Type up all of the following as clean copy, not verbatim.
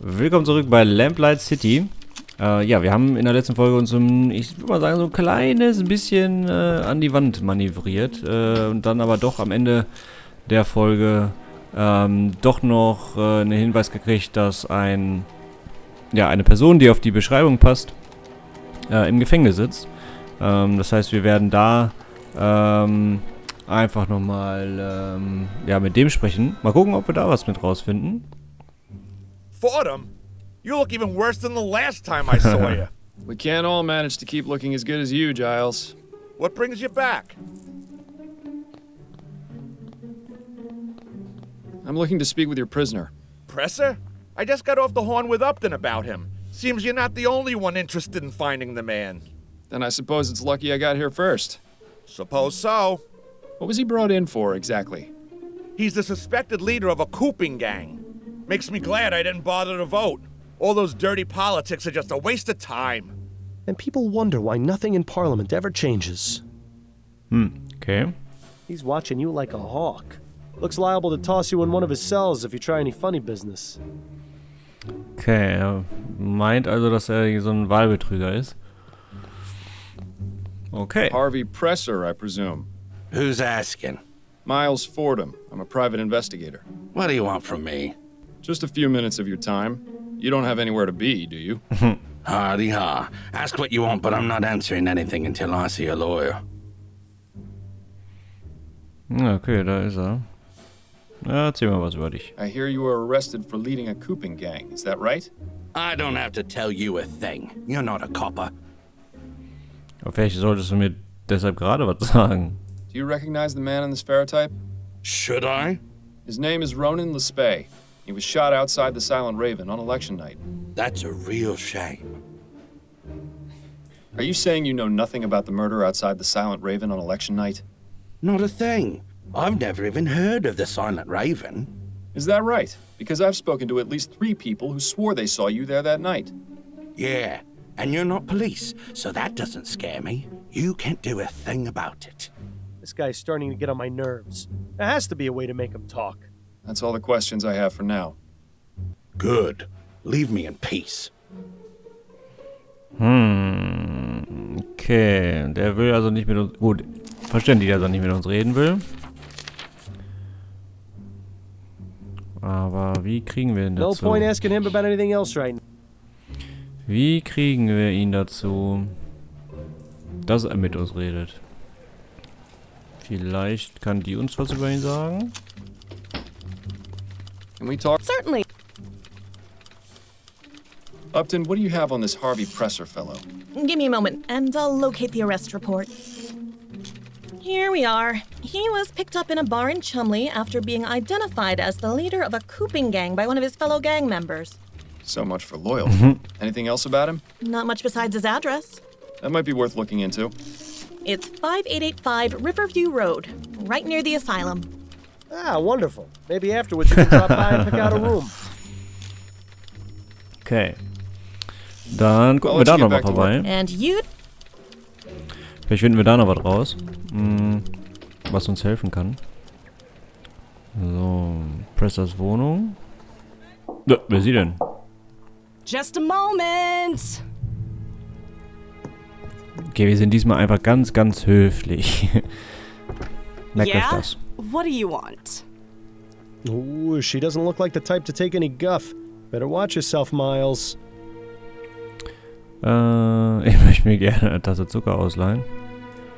Willkommen zurück bei Lamplight City. Ja, wir haben in der letzten Folge uns ich würde mal sagen, so ein kleines bisschen an die Wand manövriert. Und dann aber doch am Ende der Folge doch noch einen Hinweis gekriegt, dass eine Person, die auf die Beschreibung passt, im Gefängnis sitzt. Das heißt, wir werden da einfach nochmal mit dem sprechen. Mal gucken, ob wir da was mit rausfinden. Fordham? You look even worse than the last time I saw you. We can't all manage to keep looking as good as you, Giles. What brings you back? I'm looking to speak with your prisoner. Presser? I just got off the horn with Upton about him. Seems you're not the only one interested in finding the man. Then I suppose it's lucky I got here first. Suppose so. What was he brought in for, exactly? He's the suspected leader of a cooping gang. Makes me glad I didn't bother to vote. All those dirty politics are just a waste of time. And people wonder why nothing in Parliament ever changes. Okay. He's watching you like a hawk. Looks liable to toss you in one of his cells if you try any funny business. Okay, er meint also, dass er so ein Wahlbetrüger ist. Okay. Harvey Presser, I presume. Who's asking? Miles Fordham. I'm a private investigator. What do you want from me? Just a few minutes of your time. You don't have anywhere to be, do you? Hardy ha. Ask what you want, but I'm not answering anything until I see a lawyer. Okay, da ist er. Ja, erzähl mal was über dich. I hear you were arrested for leading a cooping gang. Is that right? I don't have to tell you a thing. You're not a copper. Aber vielleicht solltest du mir deshalb gerade was sagen. Do you recognize the man in this ferrotype? Should I? His name is Ronan Lespay. He was shot outside the Silent Raven on election night. That's a real shame. Are you saying you know nothing about the murder outside the Silent Raven on election night? Not a thing. I've never even heard of the Silent Raven. Is that right? Because I've spoken to at least 3 people who swore they saw you there that night. Yeah, and you're not police, so that doesn't scare me. You can't do a thing about it. This guy's starting to get on my nerves. There has to be a way to make him talk. That's all the questions I have for now. Good. Leave me in peace. Okay, der will also nicht mit uns... Gut, verständlich, dass er nicht mit uns reden will. Aber wie kriegen wir ihn No dazu? point asking him about anything else right now. Wie kriegen wir ihn dazu, dass er mit uns redet? Vielleicht kann die uns was über ihn sagen? Can we talk? Certainly. Upton, what do you have on this Harvey Presser fellow? Give me a moment, and I'll locate the arrest report. Here we are. He was picked up in a bar in Chumley after being identified as the leader of a cooping gang by one of his fellow gang members. So much for loyalty. Anything else about him? Not much besides his address. That might be worth looking into. It's 5885 Riverview Road, right near the asylum. Ah, wonderful. Maybe afterwards you can drop by and pick out a room. Okay. Dann gucken wir da noch mal vorbei. And you... Vielleicht finden wir da noch was raus. Was uns helfen kann. So, Pressers Wohnung. Ja, wer ist sie denn? Just a moment. Okay, wir sind diesmal einfach ganz, ganz höflich. Merkt euch das. What do you want? Ooh, she doesn't look like the type to take any guff. Better watch yourself, Miles. Ich möchte mir gerne eine Tasse Zucker ausleihen.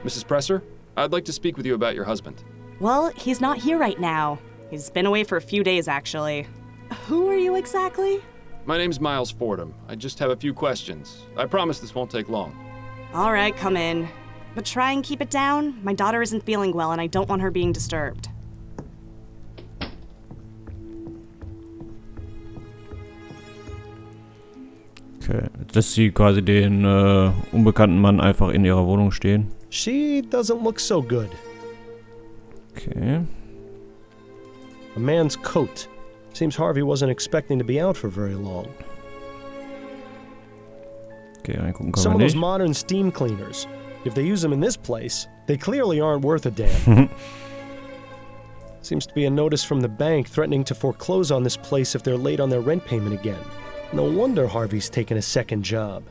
Mrs. Presser, I'd like to speak with you about your husband. Well, he's not here right now. He's been away for a few days, actually. Who are you exactly? My name's Miles Fordham. I just have a few questions. I promise this won't take long. All right, come in. But try and keep it down. My daughter isn't feeling well, and I don't want her being disturbed. Okay, jetzt lässt sie quasi den unbekannten Mann einfach in ihrer Wohnung stehen. She doesn't look so good. Okay. A man's coat. Seems Harvey wasn't expecting to be out for very long. Okay, reingucken Some können of wir those nicht. modern steam cleaners. If they use them in this place, they clearly aren't worth a damn. Seems to be a notice from the bank threatening to foreclose on this place if they're late on their rent payment again. No wonder Harvey's taken a second job.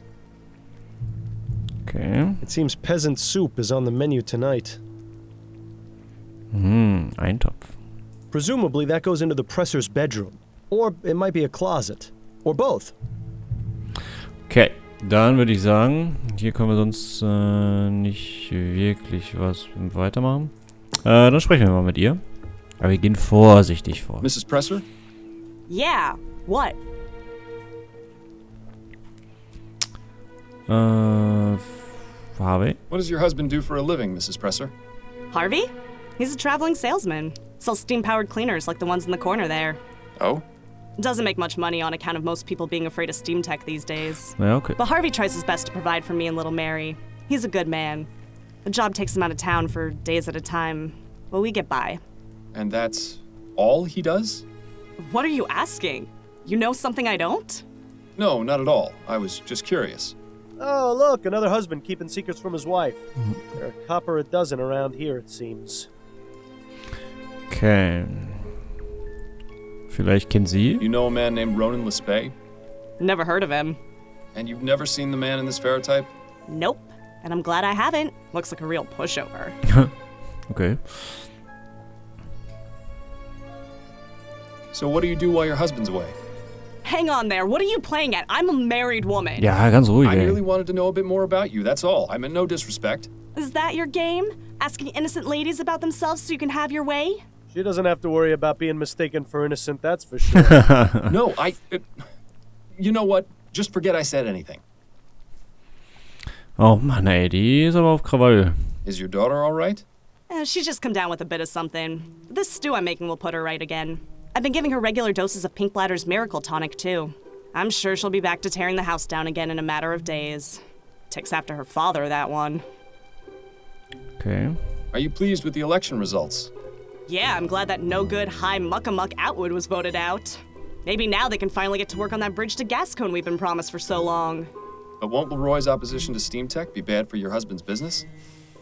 Okay. It seems peasant soup is on the menu tonight. Eintopf. Presumably that goes into the presser's bedroom. Or it might be a closet. Or both. Okay, dann würde ich sagen, hier können wir sonst nicht wirklich was weitermachen. Dann sprechen wir mal mit ihr. Aber wir gehen vorsichtig vor. Mrs. Presser? Yeah, what? Harvey? What does your husband do for a living, Mrs. Presser? Harvey? He's a traveling salesman. Sells steam-powered cleaners like the ones in the corner there. Oh? Doesn't make much money on account of most people being afraid of steam tech these days. Ja, okay. But Harvey tries his best to provide for me and little Mary. He's a good man. The job takes him out of town for days at a time, but we get by. And that's all he does? What are you asking? You know something I don't? No, not at all. I was just curious. Oh, look, another husband keeping secrets from his wife. There are a copper a dozen around here, it seems. Okay. Vielleicht kennt sie? You know a man named Ronan Lespay? Never heard of him. And you've never seen the man in this ferrotype? Nope. And I'm glad I haven't. Looks like a real pushover. Okay. So what do you do while your husband's away? Hang on there. What are you playing at? I'm a married woman. Ja, ganz ruhig, I ey. merely wanted to know a bit more about you, that's all. I meant no disrespect. Is that your game? Asking innocent ladies about themselves so you can have your way? She doesn't have to worry about being mistaken for innocent, that's for sure. No, you know what? Just forget I said anything. Oh Mann, ey, die ist aber auf Krawall. Is your daughter all right? She's just come down with a bit of something. This stew I'm making will put her right again. I've been giving her regular doses of Pink Bladder's Miracle Tonic, too. I'm sure she'll be back to tearing the house down again in a matter of days. Takes after her father, that one. Okay. Are you pleased with the election results? Yeah, I'm glad that no-good high muck-a-muck Atwood was voted out. Maybe now they can finally get to work on that bridge to Gascon we've been promised for so long. But won't Leroy's opposition to steam tech be bad for your husband's business?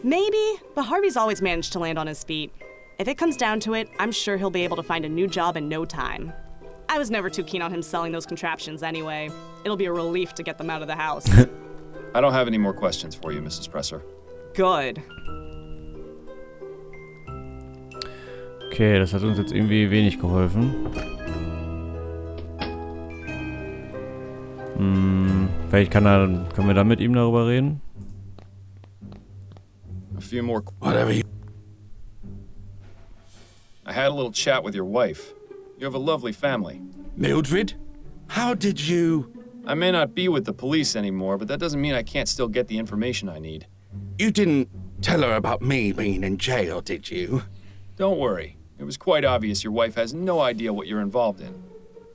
Maybe, but Harvey's always managed to land on his feet. If it comes down to it, I'm sure he'll be able to find a new job in no time. I was never too keen on him selling those contraptions anyway. It'll be a relief to get them out of the house. I don't have any more questions for you, Mrs. Presser. Good. Okay, das hat uns jetzt irgendwie wenig geholfen. Vielleicht können wir dann mit ihm darüber reden? A few more. Whatever you... I had a little chat with your wife. You have a lovely family. Mildred? How did you... I may not be with the police anymore, but that doesn't mean I can't still get the information I need. You didn't tell her about me being in jail, did you? Don't worry. It was quite obvious your wife has no idea what you're involved in.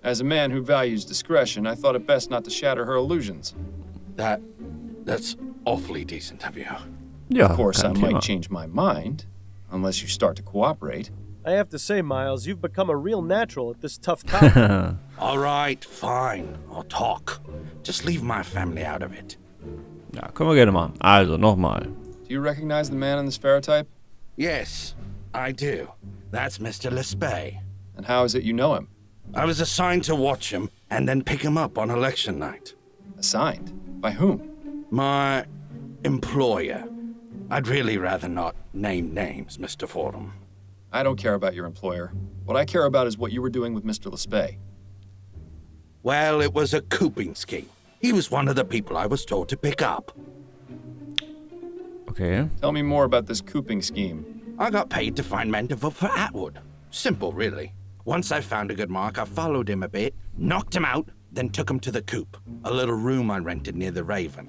As a man who values discretion, I thought it best not to shatter her illusions. That's awfully decent of you. Ja, Of course, I kein Thema. might change my mind, unless you start to cooperate. I have to say, Miles, you've become a real natural at this tough topic. All right, fine. I'll talk. Just leave my family out of it. Ja, können wir gerne machen. Also, nochmal. Do you recognize the man in this ferrotype? Yes, I do. That's Mr. Lespay. And how is it you know him? I was assigned to watch him and then pick him up on election night. Assigned? By whom? My employer. I'd really rather not name names, Mr. Fordham. I don't care about your employer. What I care about is what you were doing with Mr. Lespay. Well, it was a cooping scheme. He was one of the people I was told to pick up. Okay. Tell me more about this cooping scheme. I got paid to find men to vote for Atwood. Simple, really. Once I found a good mark, I followed him a bit, knocked him out, then took him to the coop, a little room I rented near the Raven.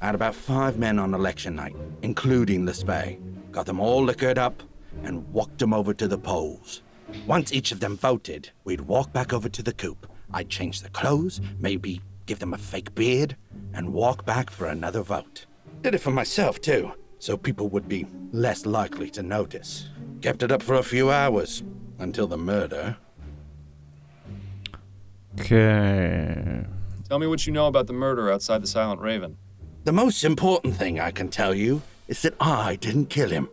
I had about 5 men on election night, including Lespay. Got them all liquored up and walked them over to the polls. Once each of them voted, we'd walk back over to the coop. I'd change their clothes, maybe give them a fake beard, and walk back for another vote. Did it for myself, too, so people would be less likely to notice. Kept it up for a few hours, until the murder. Okay. Tell me what you know about the murder outside the Silent Raven. The most important thing I can tell you is that I didn't kill him.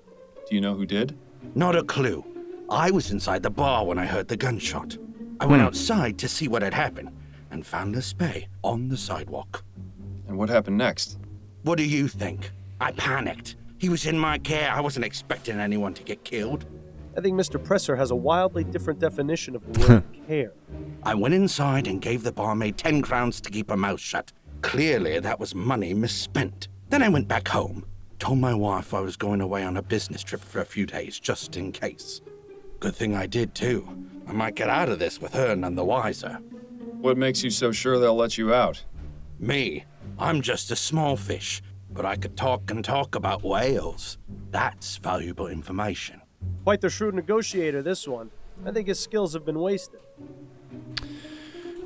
Do you know who did? Not a clue. I was inside the bar when I heard the gunshot. I went outside to see what had happened. and found a spay on the sidewalk. And what happened next? What do you think? I panicked. He was in my care. I wasn't expecting anyone to get killed. I think Mr. Presser has a wildly different definition of the word care. I went inside and gave the barmaid 10 crowns to keep her mouth shut. Clearly, that was money misspent. Then I went back home, told my wife I was going away on a business trip for a few days, just in case. Good thing I did, too. I might get out of this with her none the wiser. What makes you so sure they'll let you out? Me? I'm just a small fish, but I could talk and talk about whales. That's valuable information. Quite the shrewd negotiator, this one. I think his skills have been wasted.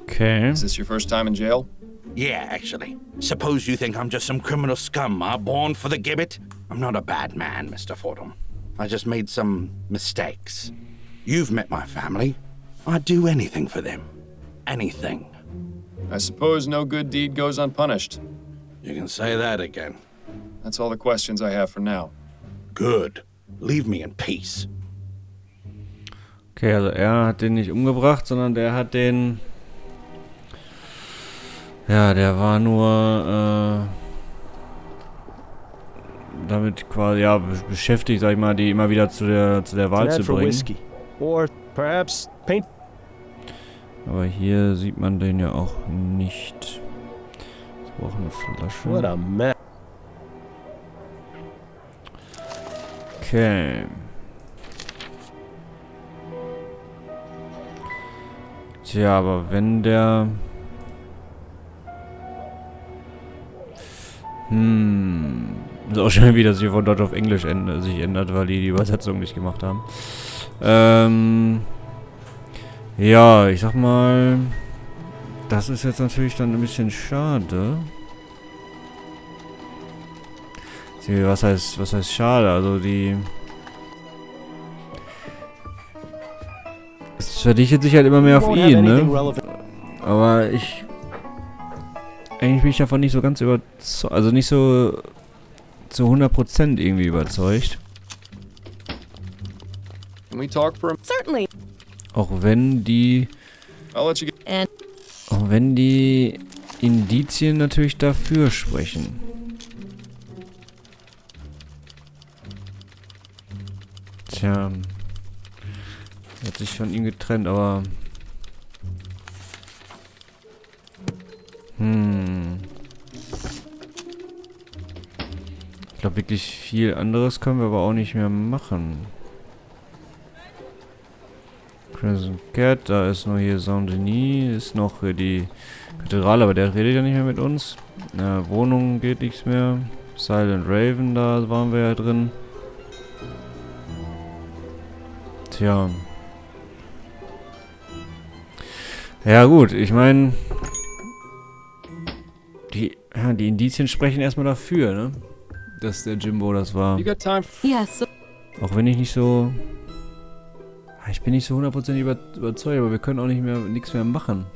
Okay. Is this your first time in jail? Yeah, actually. Suppose you think I'm just some criminal scum, born for the gibbet? I'm not a bad man, Mr. Fordham. I just made some mistakes. You've met my family. I'd do anything for them. Anything. I suppose no good deed goes unpunished. You can say that again. That's all the questions I have for now. Good. Leave me in peace. Okay, also er hat den nicht umgebracht, sondern der hat den... Ja, der war nur damit quasi, ja, beschäftigt, sag ich mal, die immer wieder zu der Wahl zu bringen. Whiskey. Or perhaps paint. Aber hier sieht man den ja auch nicht. Ich brauche eine Flasche. What a mess. Okay. Tja, aber wenn der... Ist auch schon wieder, dass sich von Deutsch auf Englisch sich ändert, weil die Übersetzung nicht gemacht haben. Ja, ich sag mal... Das ist jetzt natürlich dann ein bisschen schade. Was heißt schade? Also die... Es verdichtet sich halt immer mehr auf ihn, ne? Aber eigentlich bin ich davon nicht so ganz überzeugt, also nicht so zu 100% irgendwie überzeugt. Can we talk for a... Certainly. Auch wenn die I'll let you get... And Auch wenn die Indizien natürlich dafür sprechen. Tja. Er hat sich von ihm getrennt, aber... Ich glaube, wirklich viel anderes können wir aber auch nicht mehr machen. Crimson Cat, da ist noch hier Saint-Denis, ist noch die Kathedrale, aber der redet ja nicht mehr mit uns. Wohnung geht nichts mehr. Silent Raven, da waren wir ja drin. Tja. Ja gut, ich meine... Die Indizien sprechen erstmal dafür, ne? Dass der Jimbo das war. You got time? yes, Auch wenn ich nicht so... Ich bin nicht so 100% überzeugt, aber wir können auch nicht mehr nichts mehr machen.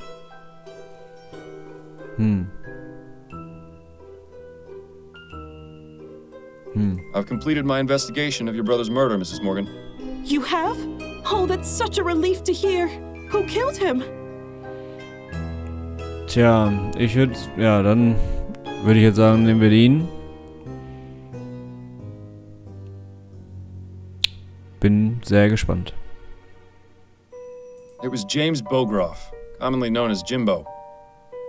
I've completed my investigation of your brother's murder, Mrs. Morgan. You have? Oh, that's such a relief to hear. Who killed him? Tja, ich würde... Ja, dann würde ich jetzt sagen, nehmen wir den. Bin sehr gespannt. It was James Bogroff, commonly known as Jimbo.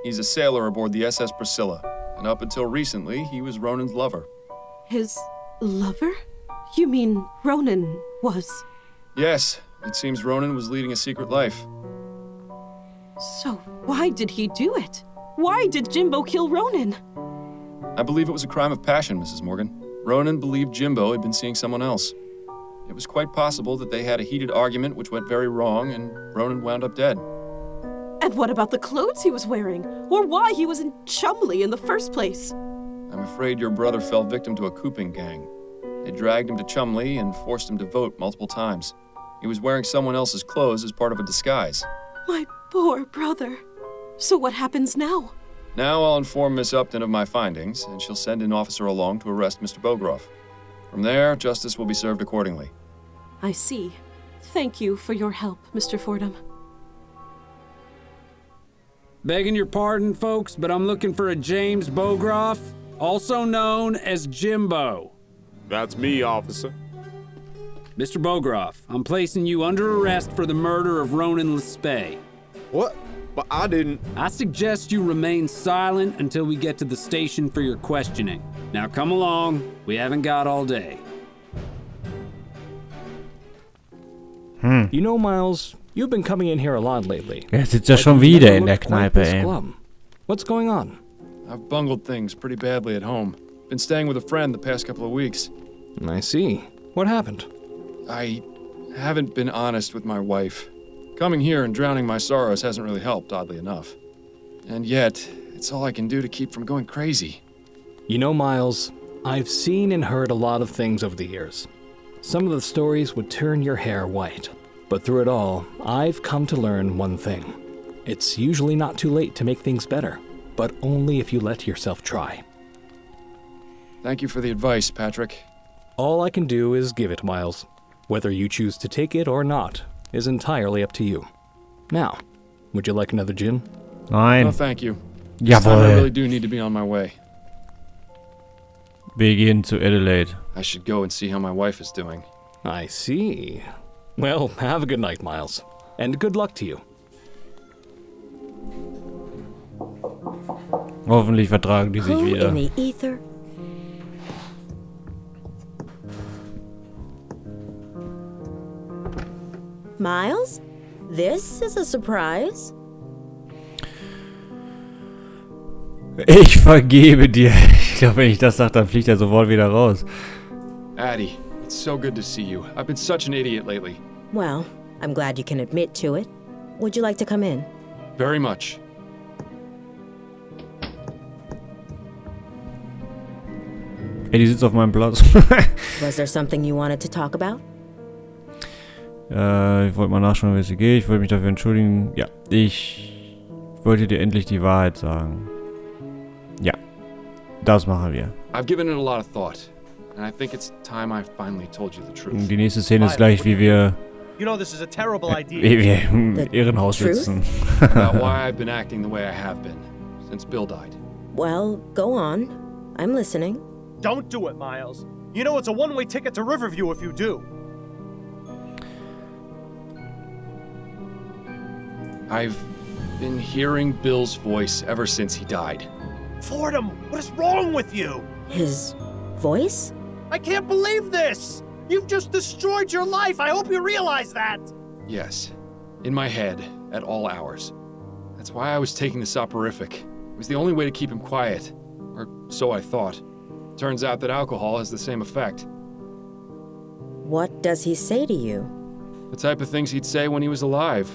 He's a sailor aboard the SS Priscilla, and up until recently, he was Ronan's lover. His lover? You mean Ronan was... Yes, it seems Ronan was leading a secret life. So why did he do it? Why did Jimbo kill Ronan? I believe it was a crime of passion, Mrs. Morgan. Ronan believed Jimbo had been seeing someone else. It was quite possible that they had a heated argument which went very wrong, and Ronan wound up dead. And what about the clothes he was wearing? Or why he was in Chumley in the first place? I'm afraid your brother fell victim to a cooping gang. They dragged him to Chumley and forced him to vote multiple times. He was wearing someone else's clothes as part of a disguise. My poor brother. So what happens now? Now I'll inform Miss Upton of my findings, and she'll send an officer along to arrest Mr. Bogroff. From there, justice will be served accordingly. I see. Thank you for your help, Mr. Fordham. Begging your pardon, folks, but I'm looking for a James Bogroff, also known as Jimbo. That's me, officer. Mr. Bogroff, I'm placing you under arrest for the murder of Ronan Lespay. What? But I didn't... I suggest you remain silent until we get to the station for your questioning. Now come along, we haven't got all day. You know, Miles, you've been coming in here a lot lately. Er sitzt ja schon wieder in der Kneipe, ey. What's going on? I've bungled things pretty badly at home. Been staying with a friend the past couple of weeks. I see. What happened? I haven't been honest with my wife. Coming here and drowning my sorrows hasn't really helped, oddly enough. And yet, it's all I can do to keep from going crazy. You know, Miles, I've seen and heard a lot of things over the years. Some of the stories would turn your hair white. But through it all, I've come to learn one thing. It's usually not too late to make things better, but only if you let yourself try. Thank you for the advice, Patrick. All I can do is give it, Miles. Whether you choose to take it or not is entirely up to you. Now, would you like another gin? Nein. No, thank you. This time I really do need to be on my way. Wir gehen zu Adelaide. I should go and see how my wife is doing. I see. Well, have a good night, Miles. And good luck to you. Hoffentlich vertragen die sich Who wieder. in the ether? Miles? This is a surprise. Ich vergebe dir. Ich glaube, wenn ich das sage, dann fliegt er sofort wieder raus. Addie, it's so good to see you. I've been such an idiot lately. Well, I'm glad you can admit to it. Would you like to come in? Very much. Ey, die sitzt auf meinem Platz. Was there something you wanted to talk about? Ich wollte mal nachschauen, wie es dir geht. Ich wollte mich dafür entschuldigen. Ja, ich wollte dir endlich die Wahrheit sagen. Ja, das machen wir. I've given it a lot of thought, and I think it's time I finally told you the truth. Die nächste Szene ist gleich, wie wir You know this is a terrible idea. wie wir im Irrenhaus sitzen. About why I've been acting the way I have been since Bill died. Well, go on. I'm listening. Don't do it, Miles. You know it's a one-way ticket to Riverview if you do. I've been hearing Bill's voice ever since he died. Fordham, what is wrong with you? His voice? I can't believe this! You've just destroyed your life! I hope you realize that! Yes, in my head, at all hours. That's why I was taking the soporific. It was the only way to keep him quiet. Or so I thought. Turns out that alcohol has the same effect. What does he say to you? The type of things he'd say when he was alive.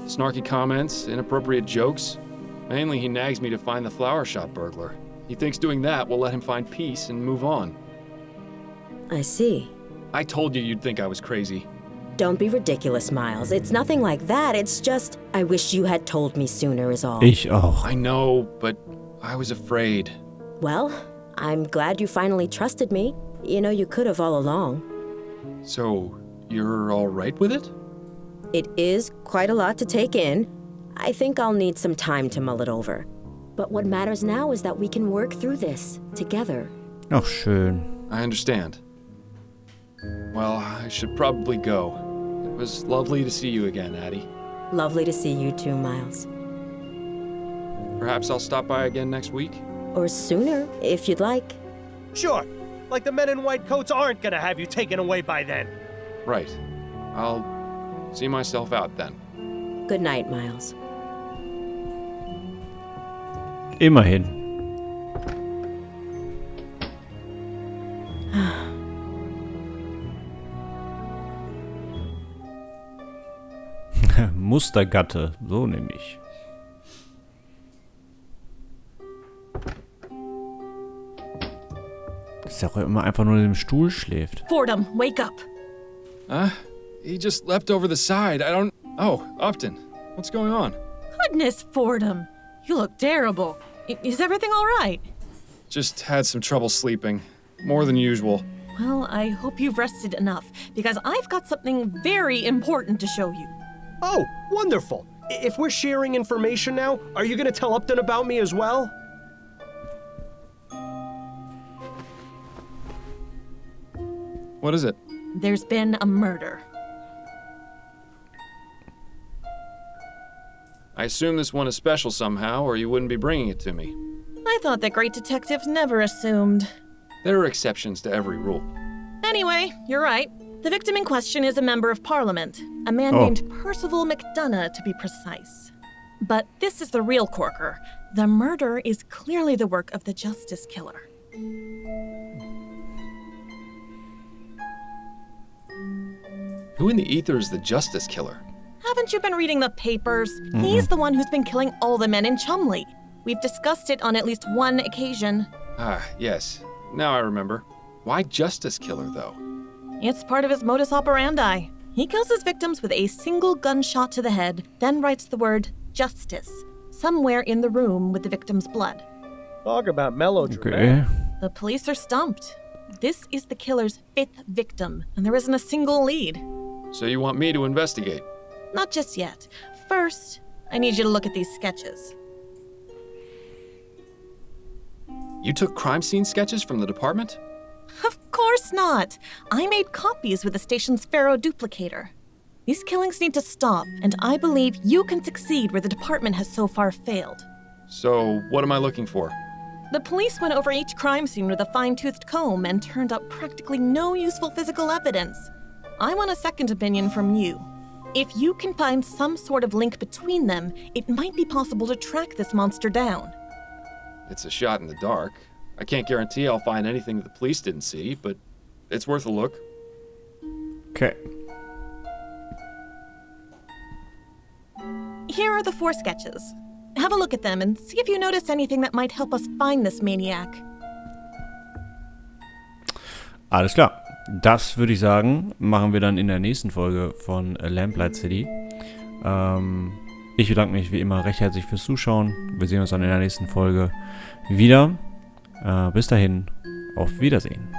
Snarky comments, inappropriate jokes. Mainly he nags me to find the flower shop burglar. He thinks doing that will let him find peace and move on. I see. I told you you'd think I was crazy. Don't be ridiculous, Miles. It's nothing like that. It's just, I wish you had told me sooner is all. Ich auch. I know, but I was afraid. Well, I'm glad you finally trusted me. You know, you could have all along. So, you're all right with it? It is quite a lot to take in. I think I'll need some time to mull it over. But what matters now is that we can work through this together. Ach, schön. I understand. Well, I should probably go. It was lovely to see you again, Addie. Lovely to see you too, Miles. Perhaps I'll stop by again next week? Or sooner, if you'd like. Sure. Like the men in white coats aren't gonna have you taken away by then. Right. I'll see myself out then. Good night, Miles. Immerhin. Mustergatte, so nämlich. Dass er auch immer einfach nur in dem Stuhl schläft. Fordham, wake up. He just leapt over the side. I don't... Oh, Upton. What's going on? Goodness, Fordham. You look terrible. Is everything all right? Just had some trouble sleeping. More than usual. Well, I hope you've rested enough, because I've got something very important to show you. Oh, wonderful. If we're sharing information now, are you gonna tell Upton about me as well? What is it? There's been a murder. I assume this one is special somehow, or you wouldn't be bringing it to me. I thought that great detectives never assumed. There are exceptions to every rule. Anyway, you're right. The victim in question is a member of Parliament, a man named Percival McDonough, to be precise. But this is the real corker. The murder is clearly the work of the Justice Killer. Who in the ether is the Justice Killer? Haven't you been reading the papers? He's the one who's been killing all the men in Chumley. We've discussed it on at least one occasion. Ah, yes. Now I remember. Why Justice Killer, though? It's part of his modus operandi. He kills his victims with a single gunshot to the head, then writes the word justice somewhere in the room with the victim's blood. Talk about melodrama. Okay. The police are stumped. This is the killer's 5th victim, and there isn't a single lead. So you want me to investigate? Not just yet. First, I need you to look at these sketches. You took crime scene sketches from the department? Of course not. I made copies with the station's Pharaoh duplicator. These killings need to stop, and I believe you can succeed where the department has so far failed. So, what am I looking for? The police went over each crime scene with a fine-toothed comb and turned up practically no useful physical evidence. I want a second opinion from you. If you can find some sort of link between them, it might be possible to track this monster down. It's a shot in the dark. I can't guarantee I'll find anything that the police didn't see, but it's worth a look. Okay. Here are the 4 sketches. Have a look at them and see if you notice anything that might help us find this maniac. Alles klar. Das würde ich sagen, machen wir dann in der nächsten Folge von Lamplight City. Ich bedanke mich wie immer recht herzlich fürs Zuschauen. Wir sehen uns dann in der nächsten Folge wieder. Bis dahin, auf Wiedersehen.